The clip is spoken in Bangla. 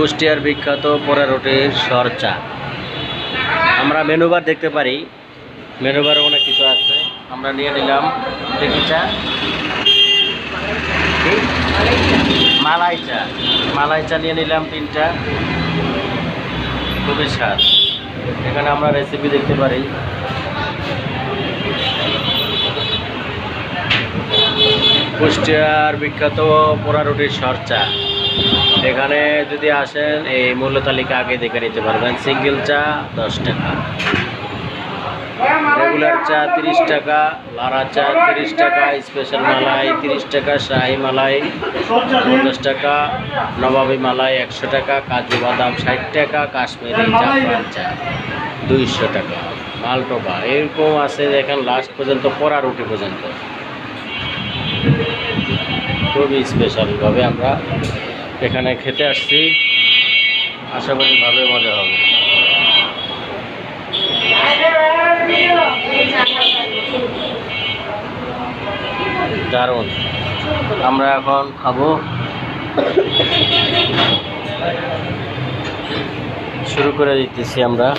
কুষ্টিয়ার বিখ্যাত পোড়া রুটির সর চা। আমরা মেনুবার দেখতে পারি, মেনুবারে অনেক কিছু আছে। আমরা নিয়ে নিলাম দেখি চা, মালাই চা। মালাই চা নিয়ে নিলাম 3টা, খুবই স্বাদ। এখানে আমরা রেসিপি দেখতে পারি। কুষ্টিয়ার বিখ্যাত পোড়া রুটির সর চা। এখানে যদি আসেন এই মূল্য তালিকা আগে দেখে নিতে পারবেন। সিঙ্গেল চা 10 টাকা, রেগুলার চা 30 টাকা, লারা চা 30 টাকা, স্পেশাল মালাই 30 টাকা, শাহি মালাই 50 টাকা, নবাবী মালাই 100 টাকা, কাজু বাদাম 60 টাকা, কাশ্মীরি জাফরান চা 200 টাকা, মালটোকা এরকম আছে। দেখেন লাস্ট পর্যন্ত পোড়া রুটি পর্যন্ত। খুবই স্পেশালভাবে আমরা এখানে খেতে আসছি, আশা করি ভালোই মজা হবে। দারুণ। আমরা এখন খাবো, শুরু করে দিতেছি আমরা।